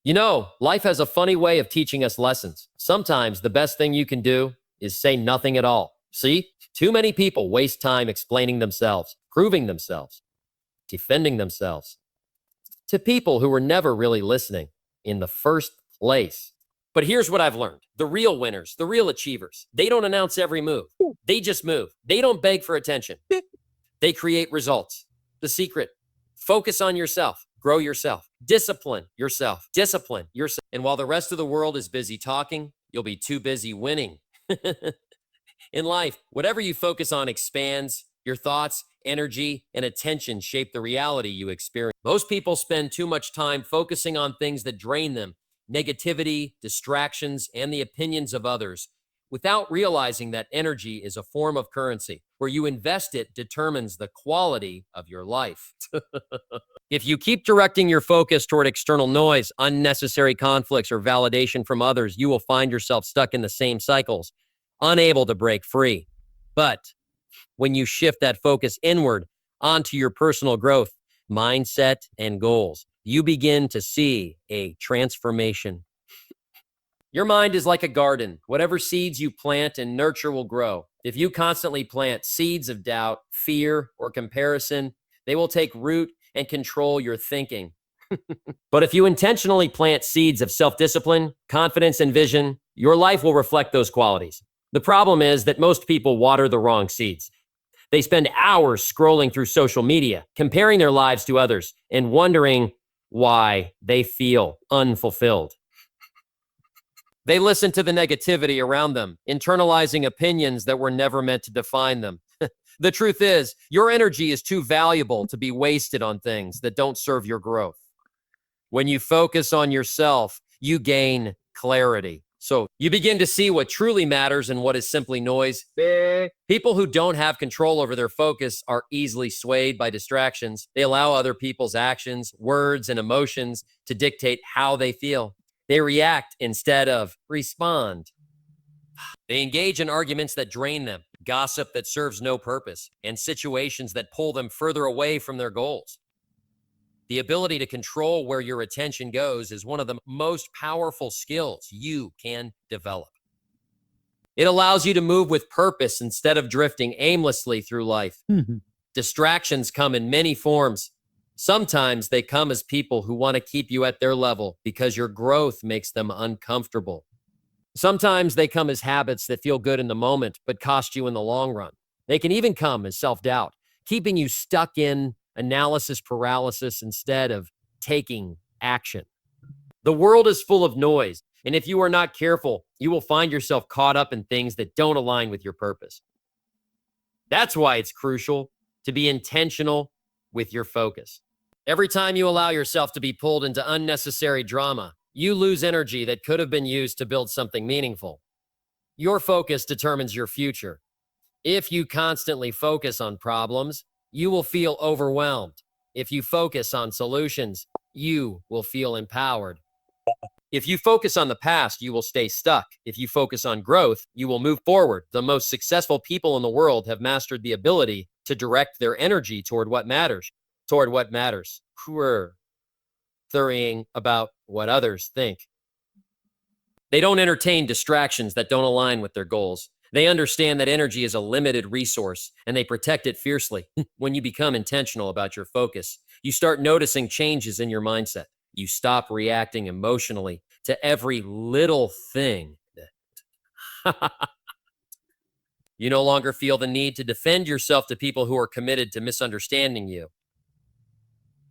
Life has a funny way of teaching us lessons. Sometimes the best thing you can do is say nothing at all. See, too many people waste time explaining themselves, proving themselves, defending themselves to people who were never really listening in the first place. But here's what I've learned. The real winners, the real achievers, they don't announce every move. They just move. They don't beg for attention. They create results. The secret, focus on yourself, grow yourself, discipline yourself, discipline yourself. And while the rest of the world is busy talking, you'll be too busy winning. In life, whatever you focus on expands. Your thoughts, energy, and attention shape the reality you experience. Most people spend too much time focusing on things that drain them, negativity, distractions, and the opinions of others, without realizing that energy is a form of currency. Where you invest it determines the quality of your life. If you keep directing your focus toward external noise, unnecessary conflicts, or validation from others, you will find yourself stuck in the same cycles, unable to break free. But when you shift that focus inward onto your personal growth, mindset, and goals, you begin to see a transformation. Your mind is like a garden. Whatever seeds you plant and nurture will grow. If you constantly plant seeds of doubt, fear, or comparison, they will take root and control your thinking. But if you intentionally plant seeds of self-discipline, confidence, and vision, your life will reflect those qualities. The problem is that most people water the wrong seeds. They spend hours scrolling through social media, comparing their lives to others, and wondering why they feel unfulfilled. They listen to the negativity around them, internalizing opinions that were never meant to define them. The truth is, your energy is too valuable to be wasted on things that don't serve your growth. When you focus on yourself, you gain clarity. So you begin to see what truly matters and what is simply noise. People who don't have control over their focus are easily swayed by distractions. They allow other people's actions, words, and emotions to dictate how they feel. They react instead of respond. They engage in arguments that drain them, gossip that serves no purpose, and situations that pull them further away from their goals. The ability to control where your attention goes is one of the most powerful skills you can develop. It allows you to move with purpose instead of drifting aimlessly through life. Distractions come in many forms. Sometimes they come as people who want to keep you at their level because your growth makes them uncomfortable. Sometimes they come as habits that feel good in the moment but cost you in the long run. They can even come as self-doubt, keeping you stuck in analysis paralysis instead of taking action. The world is full of noise, and if you are not careful, you will find yourself caught up in things that don't align with your purpose. That's why it's crucial to be intentional with your focus. Every time you allow yourself to be pulled into unnecessary drama, you lose energy that could have been used to build something meaningful. Your focus determines your future. If you constantly focus on problems, you will feel overwhelmed. If you focus on solutions, you will feel empowered. If you focus on the past, you will stay stuck. If you focus on growth, you will move forward. The most successful people in the world have mastered the ability to direct their energy toward what matters. Worrying about what others think. They don't entertain distractions that don't align with their goals. They understand that energy is a limited resource, and they protect it fiercely. When you become intentional about your focus, you start noticing changes in your mindset. You stop reacting emotionally to every little thing. You no longer feel the need to defend yourself to people who are committed to misunderstanding you.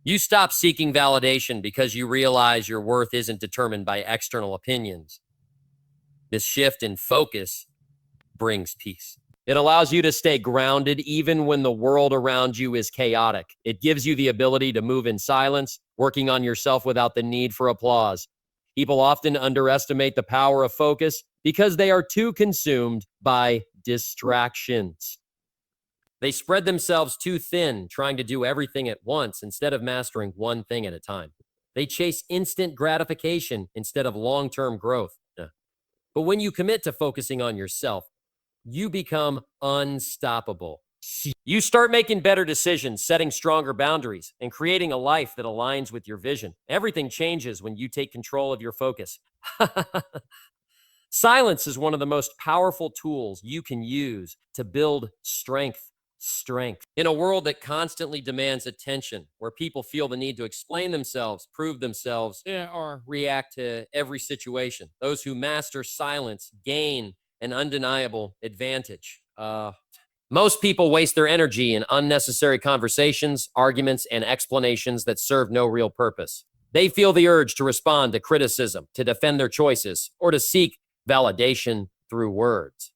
You stop seeking validation because you realize your worth isn't determined by external opinions. This shift in focus brings peace. It allows you to stay grounded even when the world around you is chaotic. It gives you the ability to move in silence, working on yourself without the need for applause. People often underestimate the power of focus because they are too consumed by distractions. They spread themselves too thin, trying to do everything at once instead of mastering one thing at a time. They chase instant gratification instead of long-term growth. But when you commit to focusing on yourself, you become unstoppable. You start making better decisions, setting stronger boundaries, and creating a life that aligns with your vision. Everything changes when you take control of your focus. Silence is one of the most powerful tools you can use to build strength. In a world that constantly demands attention, where people feel the need to explain themselves, prove themselves, or react to every situation, those who master silence gain an undeniable advantage. Most people waste their energy in unnecessary conversations, arguments, and explanations that serve no real purpose. They feel the urge to respond to criticism, to defend their choices, or to seek validation through words.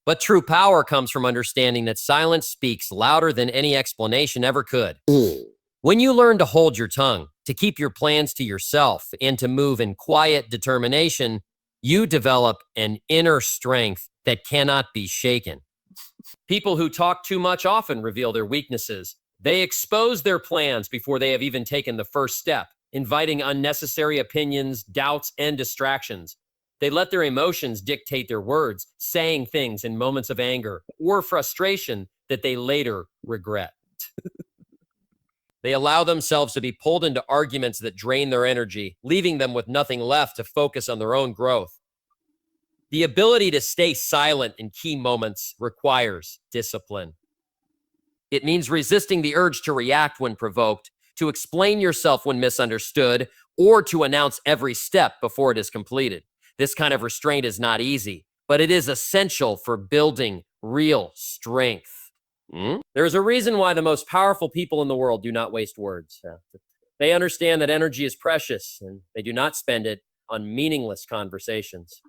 But true power comes from understanding that silence speaks louder than any explanation ever could. When you learn to hold your tongue, to keep your plans to yourself, and to move in quiet determination, you develop an inner strength that cannot be shaken. People who talk too much often reveal their weaknesses. They expose their plans before they have even taken the first step, inviting unnecessary opinions, doubts, and distractions. They let their emotions dictate their words, saying things in moments of anger or frustration that they later regret. They allow themselves to be pulled into arguments that drain their energy, leaving them with nothing left to focus on their own growth. The ability to stay silent in key moments requires discipline. It means resisting the urge to react when provoked, to explain yourself when misunderstood, or to announce every step before it is completed. This kind of restraint is not easy, but it is essential for building real strength. There's a reason why the most powerful people in the world do not waste words. They understand that energy is precious, and they do not spend it on meaningless conversations.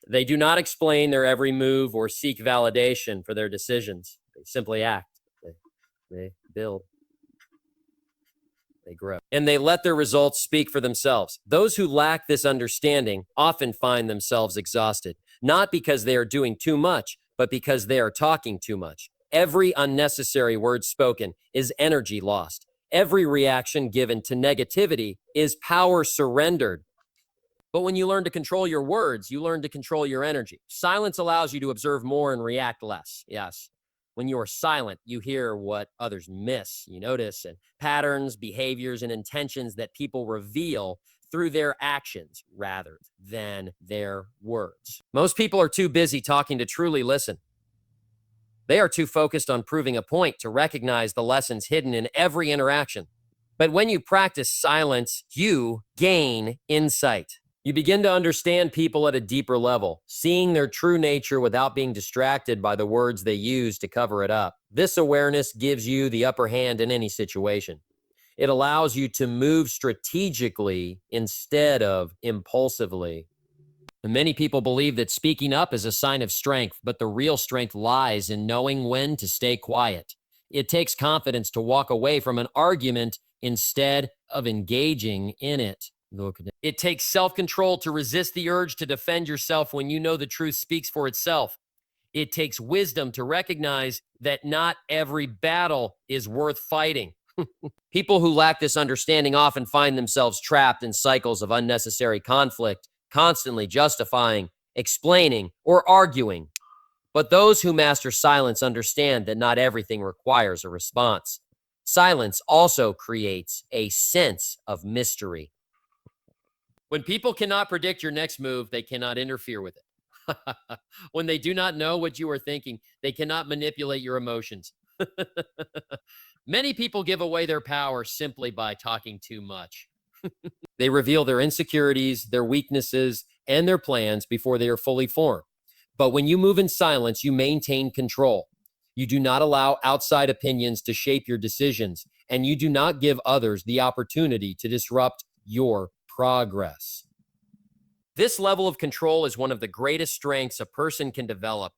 They do not explain their every move or seek validation for their decisions. They simply act. They build. They grow. And they let their results speak for themselves. Those who lack this understanding often find themselves exhausted, not because they are doing too much, but because they are talking too much. Every unnecessary word spoken is energy lost. Every reaction given to negativity is power surrendered. But when you learn to control your words, you learn to control your energy. Silence allows you to observe more and react less. Yes. When you are silent, you hear what others miss. You notice and patterns, behaviors, and intentions that people reveal through their actions rather than their words. Most people are too busy talking to truly listen. They are too focused on proving a point to recognize the lessons hidden in every interaction. But when you practice silence, you gain insight. You begin to understand people at a deeper level, seeing their true nature without being distracted by the words they use to cover it up. This awareness gives you the upper hand in any situation. It allows you to move strategically instead of impulsively. Many people believe that speaking up is a sign of strength, but the real strength lies in knowing when to stay quiet. It takes confidence to walk away from an argument instead of engaging in it. It takes self-control to resist the urge to defend yourself when you know the truth speaks for itself. It takes wisdom to recognize that not every battle is worth fighting. People who lack this understanding often find themselves trapped in cycles of unnecessary conflict, constantly justifying, explaining, or arguing. But those who master silence understand that not everything requires a response. Silence also creates a sense of mystery. When people cannot predict your next move, they cannot interfere with it. When they do not know what you are thinking, they cannot manipulate your emotions. Many people give away their power simply by talking too much. They reveal their insecurities, their weaknesses, and their plans before they are fully formed. But when you move in silence, you maintain control. You do not allow outside opinions to shape your decisions, and you do not give others the opportunity to disrupt your progress. This level of control is one of the greatest strengths a person can develop.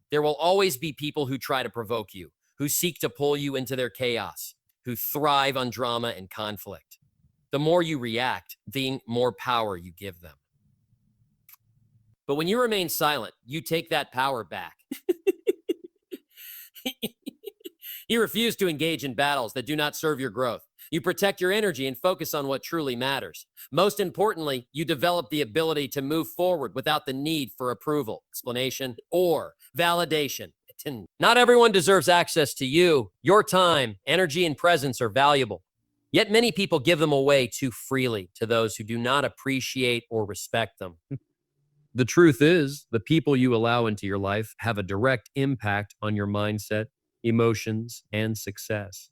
There will always be people who try to provoke you, who seek to pull you into their chaos, who thrive on drama and conflict. The more you react, the more power you give them. But when you remain silent, you take that power back. You refuse to engage in battles that do not serve your growth. You protect your energy and focus on what truly matters. Most importantly, you develop the ability to move forward without the need for approval, explanation, or validation. Not everyone deserves access to you. Your time, energy, and presence are valuable. Yet many people give them away too freely to those who do not appreciate or respect them. The truth is, the people you allow into your life have a direct impact on your mindset, emotions, and success.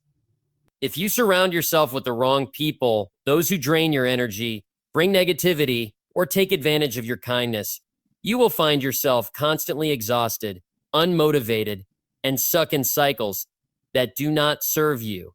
If you surround yourself with the wrong people, those who drain your energy, bring negativity, or take advantage of your kindness, you will find yourself constantly exhausted, unmotivated, and stuck in cycles that do not serve you.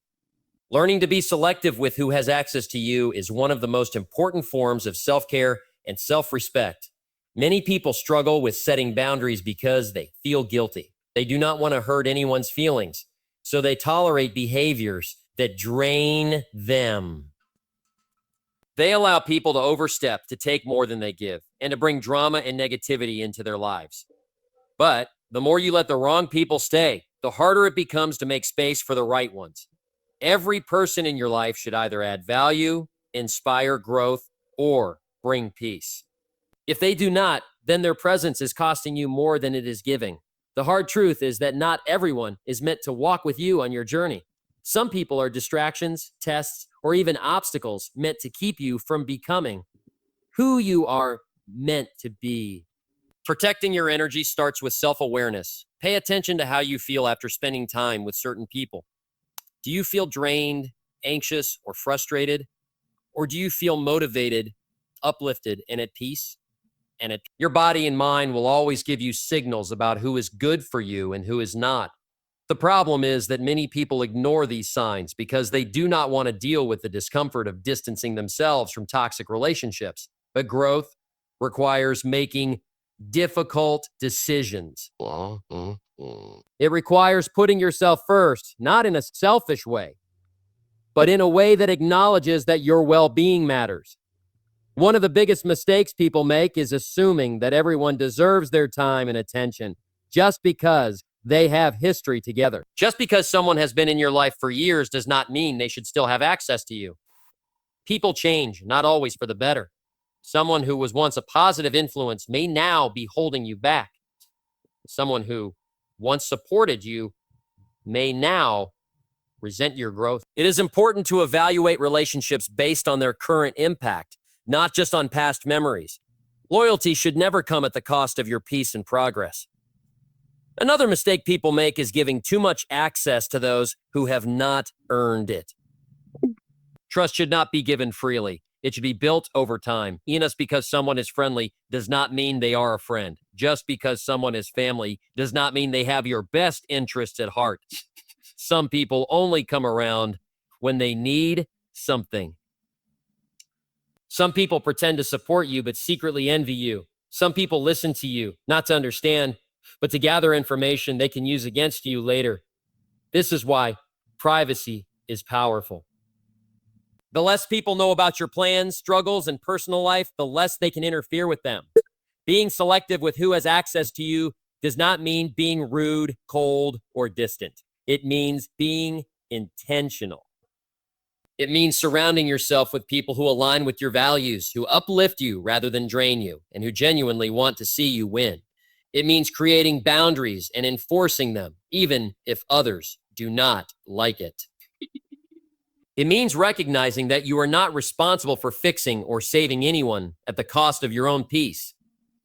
Learning to be selective with who has access to you is one of the most important forms of self-care and self-respect. Many people struggle with setting boundaries because they feel guilty. They do not want to hurt anyone's feelings, so they tolerate behaviors that drain them. They allow people to overstep, to take more than they give, and to bring drama and negativity into their lives. But the more you let the wrong people stay, the harder it becomes to make space for the right ones. Every person in your life should either add value, inspire growth, or bring peace. If they do not, then their presence is costing you more than it is giving. The hard truth is that not everyone is meant to walk with you on your journey. Some people are distractions, tests, or even obstacles meant to keep you from becoming who you are meant to be. Protecting your energy starts with self-awareness. Pay attention to how you feel after spending time with certain people. Do you feel drained, anxious, or frustrated? Or do you feel motivated, uplifted, and at peace? Your body and mind will always give you signals about who is good for you and who is not. The problem is that many people ignore these signs because they do not want to deal with the discomfort of distancing themselves from toxic relationships. But growth requires making difficult decisions. It requires putting yourself first, not in a selfish way, but in a way that acknowledges that your well-being matters. One of the biggest mistakes people make is assuming that everyone deserves their time and attention just because they have history together. Just because someone has been in your life for years does not mean they should still have access to you. People change, not always for the better. Someone who was once a positive influence may now be holding you back. Someone who once supported you may now resent your growth. It is important to evaluate relationships based on their current impact, not just on past memories. Loyalty should never come at the cost of your peace and progress. Another mistake people make is giving too much access to those who have not earned it. Trust should not be given freely. It should be built over time. Just because someone is friendly does not mean they are a friend. Just because someone is family does not mean they have your best interests at heart. Some people only come around when they need something. Some people pretend to support you but secretly envy you. Some people listen to you, not to understand, but to gather information they can use against you later. This is why privacy is powerful. The less people know about your plans, struggles, and personal life, the less they can interfere with them. Being selective with who has access to you does not mean being rude, cold, or distant. It means being intentional. It means surrounding yourself with people who align with your values, who uplift you rather than drain you, and who genuinely want to see you win. It means creating boundaries and enforcing them, even if others do not like it. It means recognizing that you are not responsible for fixing or saving anyone at the cost of your own peace.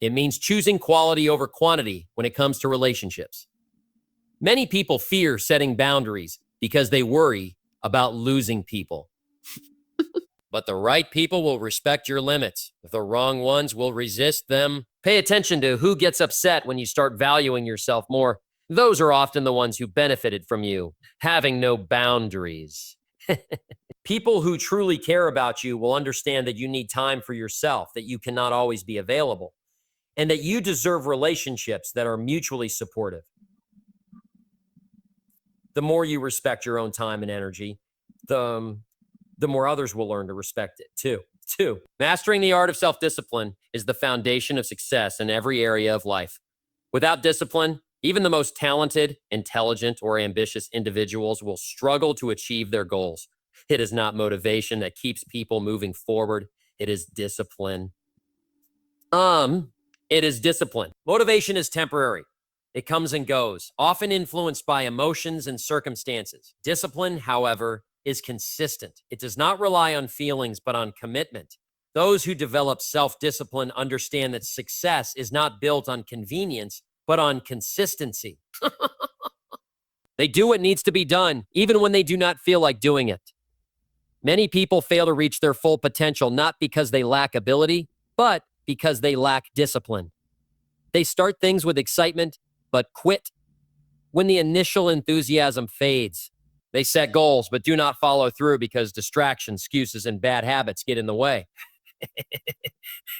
It means choosing quality over quantity when it comes to relationships. Many people fear setting boundaries because they worry about losing people. But the right people will respect your limits. The wrong ones will resist them. Pay attention to who gets upset when you start valuing yourself more. Those are often the ones who benefited from you having no boundaries. People who truly care about you will understand that you need time for yourself, that you cannot always be available, and that you deserve relationships that are mutually supportive. The more you respect your own time and energy, the more others will learn to respect it too. Mastering the art of self-discipline is the foundation of success in every area of life. Without discipline, even the most talented, intelligent, or ambitious individuals will struggle to achieve their goals. It is not motivation that keeps people moving forward. It is discipline. It is discipline. Motivation is temporary. It comes and goes, often influenced by emotions and circumstances. Discipline, however, is consistent. It does not rely on feelings, but on commitment. Those who develop self-discipline understand that success is not built on convenience, but on consistency. They do what needs to be done, even when they do not feel like doing it. Many people fail to reach their full potential, not because they lack ability, but because they lack discipline. They start things with excitement, but quit when the initial enthusiasm fades. They set goals, but do not follow through because distractions, excuses, and bad habits get in the way.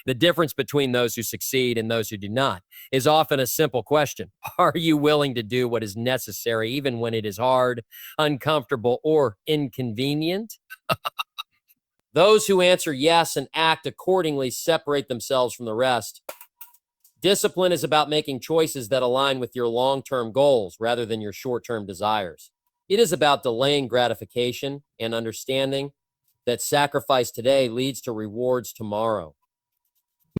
The difference between those who succeed and those who do not is often a simple question. Are you willing to do what is necessary, even when it is hard, uncomfortable, or inconvenient? Those who answer yes and act accordingly separate themselves from the rest. Discipline is about making choices that align with your long-term goals rather than your short-term desires. It is about delaying gratification and understanding that sacrifice today leads to rewards tomorrow.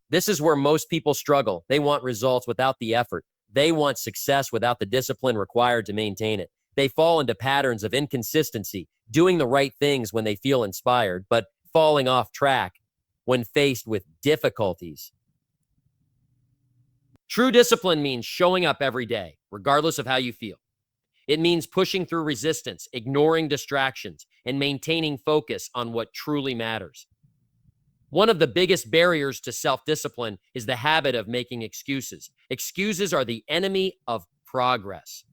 This is where most people struggle. They want results without the effort. They want success without the discipline required to maintain it. They fall into patterns of inconsistency, doing the right things when they feel inspired, but falling off track when faced with difficulties. True discipline means showing up every day, regardless of how you feel. It means pushing through resistance, ignoring distractions, and maintaining focus on what truly matters. One of the biggest barriers to self-discipline is the habit of making excuses. Excuses are the enemy of progress.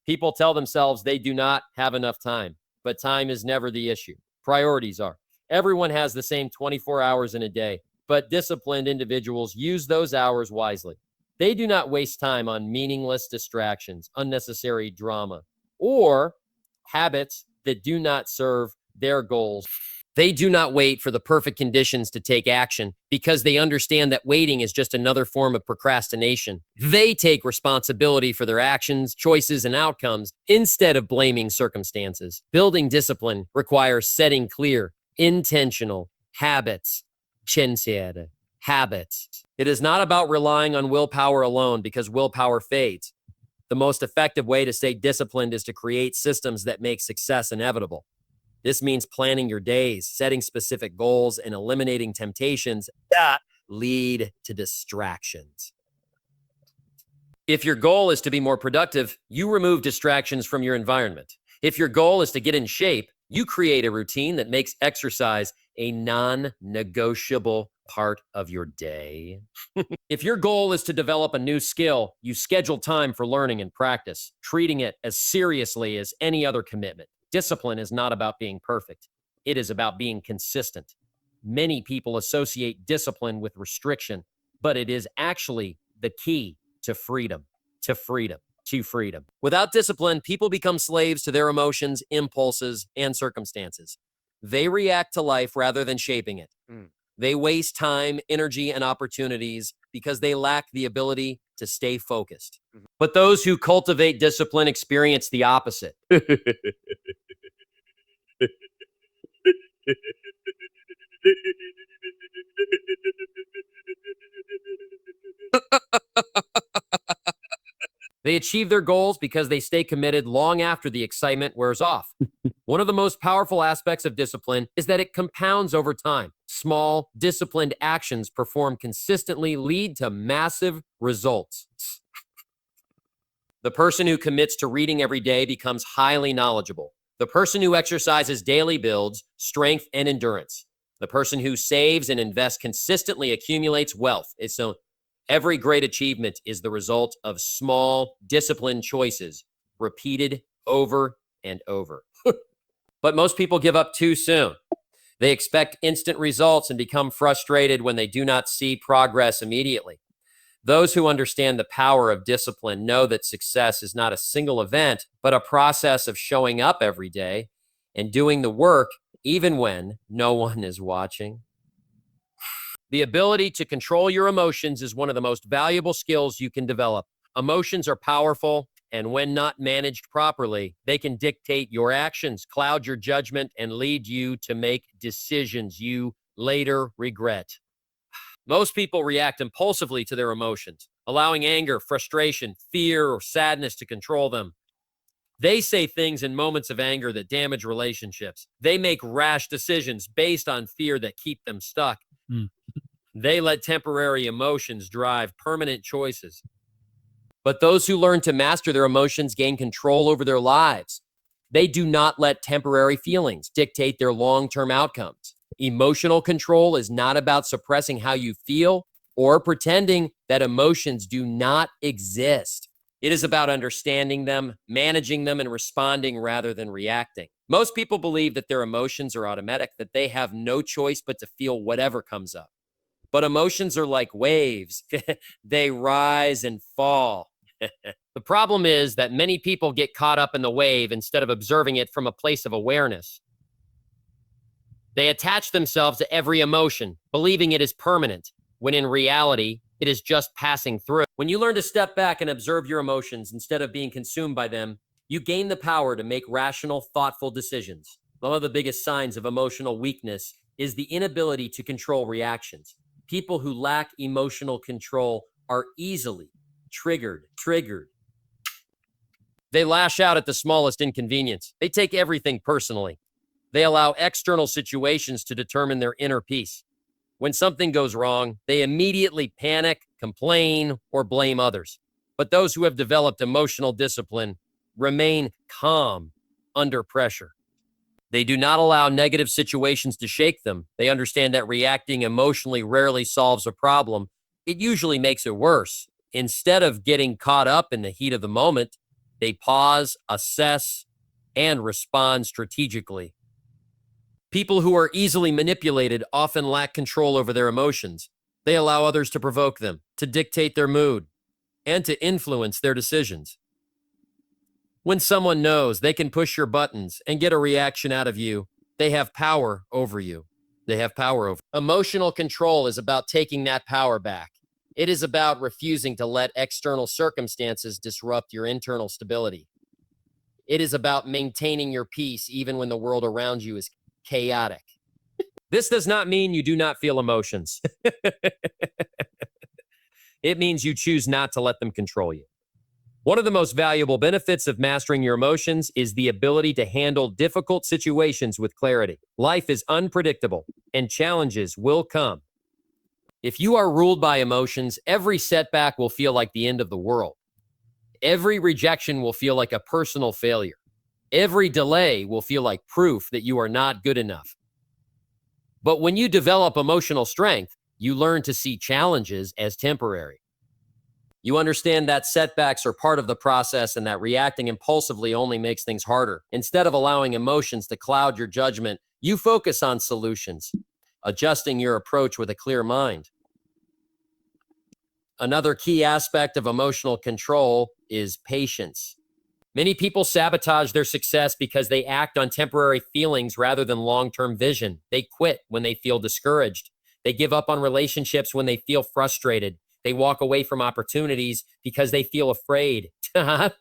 People tell themselves they do not have enough time, but time is never the issue. Priorities are. Everyone has the same 24 hours in a day, but disciplined individuals use those hours wisely. They do not waste time on meaningless distractions, unnecessary drama, or habits that do not serve their goals. They do not wait for the perfect conditions to take action because they understand that waiting is just another form of procrastination. They take responsibility for their actions, choices, and outcomes instead of blaming circumstances. Building discipline requires setting clear, intentional habits. Sincere habits. It is not about relying on willpower alone because willpower fades. The most effective way to stay disciplined is to create systems that make success inevitable. This means planning your days, setting specific goals, and eliminating temptations that lead to distractions. If your goal is to be more productive, you remove distractions from your environment. If your goal is to get in shape, you create a routine that makes exercise a non-negotiable part of your day. If your goal is to develop a new skill, you schedule time for learning and practice, treating it as seriously as any other commitment. Discipline is not about being perfect. It is about being consistent. Many people associate discipline with restriction, but it is actually the key to freedom, to freedom, to freedom. Without discipline, people become slaves to their emotions, impulses, and circumstances. They react to life rather than shaping it. They waste time, energy, and opportunities because they lack the ability to stay focused. But those who cultivate discipline experience the opposite. They achieve their goals because they stay committed long after the excitement wears off. One of the most powerful aspects of discipline is that it compounds over time. Small, disciplined actions performed consistently lead to massive results. The person who commits to reading every day becomes highly knowledgeable. The person who exercises daily builds strength and endurance. The person who saves and invests consistently accumulates wealth. So every great achievement is the result of small, disciplined choices repeated over and over. But most people give up too soon. They expect instant results and become frustrated when they do not see progress immediately. Those who understand the power of discipline know that success is not a single event, but a process of showing up every day and doing the work even when no one is watching. The ability to control your emotions is one of the most valuable skills you can develop. Emotions are powerful, And when not managed properly, they can dictate your actions, cloud your judgment, and lead you to make decisions you later regret. Most people react impulsively to their emotions, allowing anger, frustration, fear, or sadness to control them. They say things in moments of anger that damage relationships. They make rash decisions based on fear that keep them stuck. Mm. They let temporary emotions drive permanent choices. But those who learn to master their emotions gain control over their lives. They do not let temporary feelings dictate their long-term outcomes. Emotional control is not about suppressing how you feel or pretending that emotions do not exist. It is about understanding them, managing them, and responding rather than reacting. Most people believe that their emotions are automatic, that they have no choice but to feel whatever comes up. But emotions are like waves. They rise and fall. The problem is that many people get caught up in the wave instead of observing it from a place of awareness. They attach themselves to every emotion, believing it is permanent, when in reality, it is just passing through. When you learn to step back and observe your emotions instead of being consumed by them, you gain the power to make rational, thoughtful decisions. One of the biggest signs of emotional weakness is the inability to control reactions. People who lack emotional control are easily triggered. They lash out at the smallest inconvenience. They take everything personally. They allow external situations to determine their inner peace. When something goes wrong, they immediately panic, complain, or blame others. But those who have developed emotional discipline remain calm under pressure. They do not allow negative situations to shake them. They understand that reacting emotionally rarely solves a problem. It usually makes it worse. Instead of getting caught up in the heat of the moment, they pause, assess, and respond strategically. People who are easily manipulated often lack control over their emotions. They allow others to provoke them, to dictate their mood, and to influence their decisions. When someone knows they can push your buttons and get a reaction out of you, they have power over you. Emotional control is about taking that power back. It is about refusing to let external circumstances disrupt your internal stability. It is about maintaining your peace even when the world around you is chaotic. This does not mean you do not feel emotions. It means you choose not to let them control you. One of the most valuable benefits of mastering your emotions is the ability to handle difficult situations with clarity. Life is unpredictable, and challenges will come. If you are ruled by emotions, every setback will feel like the end of the world. Every rejection will feel like a personal failure. Every delay will feel like proof that you are not good enough. But when you develop emotional strength, you learn to see challenges as temporary. You understand that setbacks are part of the process and that reacting impulsively only makes things harder. Instead of allowing emotions to cloud your judgment, you focus on solutions, adjusting your approach with a clear mind. Another key aspect of emotional control is patience. Many people sabotage their success because they act on temporary feelings rather than long-term vision. They quit when they feel discouraged. They give up on relationships when they feel frustrated. They walk away from opportunities because they feel afraid. That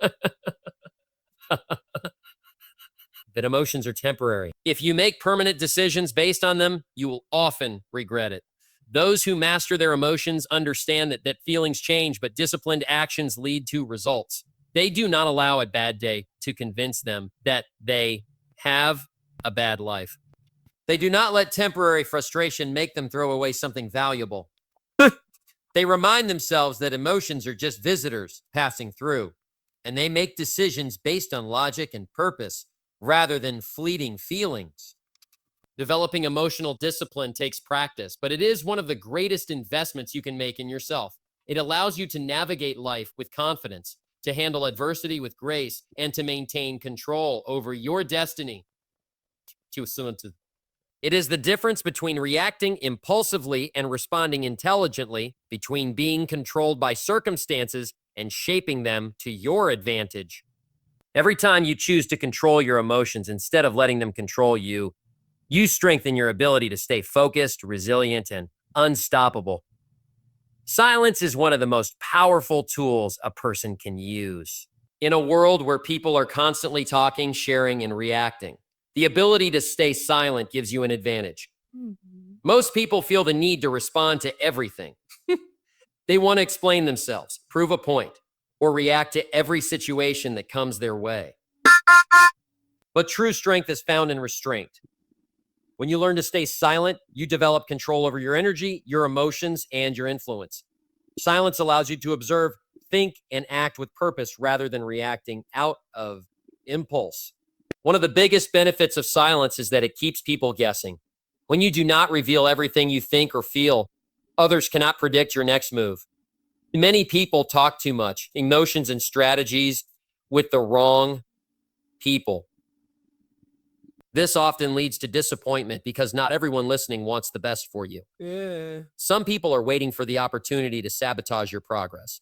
emotions are temporary. If you make permanent decisions based on them, you will often regret it. Those who master their emotions understand that feelings change, but disciplined actions lead to results. They do not allow a bad day to convince them that they have a bad life. They do not let temporary frustration make them throw away something valuable. They remind themselves that emotions are just visitors passing through, and they make decisions based on logic and purpose rather than fleeting feelings. Developing emotional discipline takes practice, but it is one of the greatest investments you can make in yourself. It allows you to navigate life with confidence, to handle adversity with grace, and to maintain control over your destiny. It is the difference between reacting impulsively and responding intelligently, between being controlled by circumstances and shaping them to your advantage. Every time you choose to control your emotions instead of letting them control you, you strengthen your ability to stay focused, resilient, and unstoppable. Silence is one of the most powerful tools a person can use. In a world where people are constantly talking, sharing, and reacting, the ability to stay silent gives you an advantage. Most people feel the need to respond to everything. They want to explain themselves, prove a point, or react to every situation that comes their way. But true strength is found in restraint. When you learn to stay silent, you develop control over your energy, your emotions, and your influence. Silence allows you to observe, think, and act with purpose rather than reacting out of impulse. One of the biggest benefits of silence is that it keeps people guessing. When you do not reveal everything you think or feel, others cannot predict your next move. Many people talk too much, emotions and strategies with the wrong people. This often leads to disappointment because not everyone listening wants the best for you. Some people are waiting for the opportunity to sabotage your progress.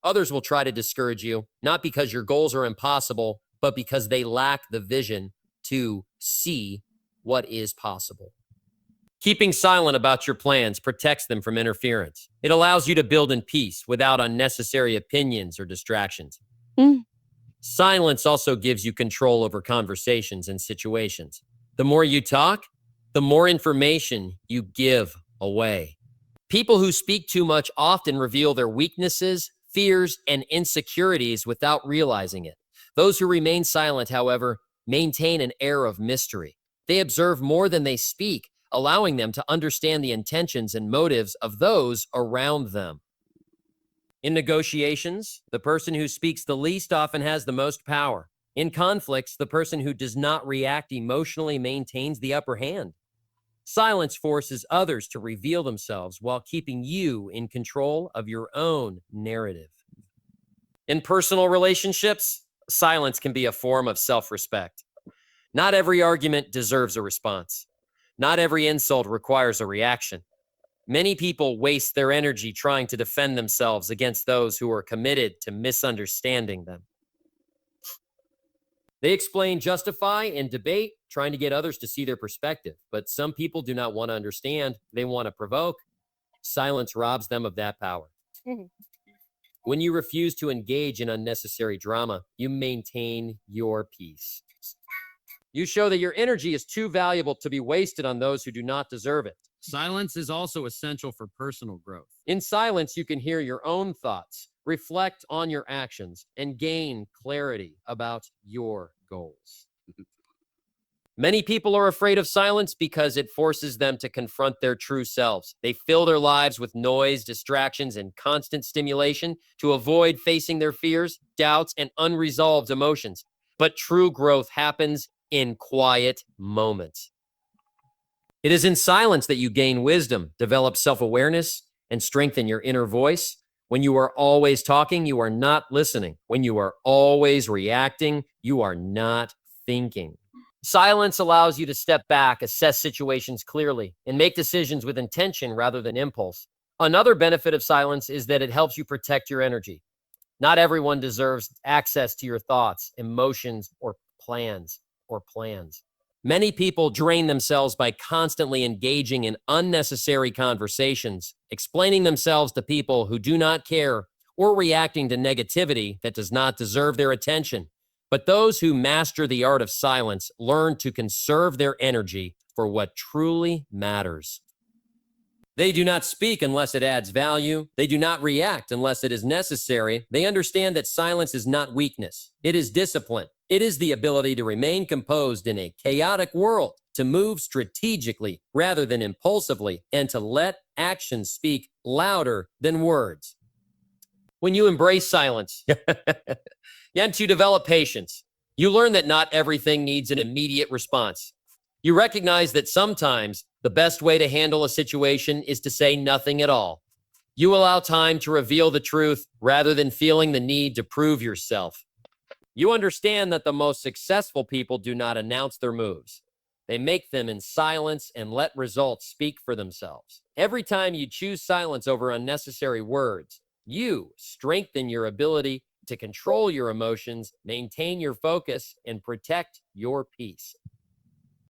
Others will try to discourage you, not because your goals are impossible, but because they lack the vision to see what is possible. Keeping silent about your plans protects them from interference. It allows you to build in peace without unnecessary opinions or distractions. Silence also gives you control over conversations and situations. The more you talk, the more information you give away. People who speak too much often reveal their weaknesses, fears, and insecurities without realizing it. Those who remain silent, however, maintain an air of mystery. They observe more than they speak, allowing them to understand the intentions and motives of those around them. In negotiations, the person who speaks the least often has the most power. In conflicts, the person who does not react emotionally maintains the upper hand. Silence forces others to reveal themselves while keeping you in control of your own narrative. In personal relationships, silence can be a form of self-respect. Not every argument deserves a response. Not every insult requires a reaction. Many people waste their energy trying to defend themselves against those who are committed to misunderstanding them. They explain, justify, and debate, trying to get others to see their perspective. But some people do not want to understand. They want to provoke. Silence robs them of that power. When you refuse to engage in unnecessary drama, you maintain your peace. You show that your energy is too valuable to be wasted on those who do not deserve it. Silence is also essential for personal growth. In silence, you can hear your own thoughts, reflect on your actions, and gain clarity about your goals. Many people are afraid of silence because it forces them to confront their true selves. They fill their lives with noise, distractions, and constant stimulation to avoid facing their fears, doubts, and unresolved emotions. But true growth happens in quiet moments. It is in silence that you gain wisdom, develop self-awareness, and strengthen your inner voice. When you are always talking, you are not listening. When you are always reacting, you are not thinking. Silence allows you to step back, assess situations clearly, and make decisions with intention rather than impulse. Another benefit of silence is that it helps you protect your energy. Not everyone deserves access to your thoughts, emotions, or plans. Many people drain themselves by constantly engaging in unnecessary conversations, explaining themselves to people who do not care, or reacting to negativity that does not deserve their attention. But those who master the art of silence learn to conserve their energy for what truly matters. They do not speak unless it adds value. They do not react unless it is necessary. They understand that silence is not weakness. It is discipline. It is the ability to remain composed in a chaotic world, to move strategically rather than impulsively, and to let actions speak louder than words. When you embrace silence, and you develop patience, you learn that not everything needs an immediate response. You recognize that sometimes the best way to handle a situation is to say nothing at all. You allow time to reveal the truth rather than feeling the need to prove yourself. You understand that the most successful people do not announce their moves. They make them in silence and let results speak for themselves. Every time you choose silence over unnecessary words, you strengthen your ability to control your emotions, maintain your focus, and protect your peace.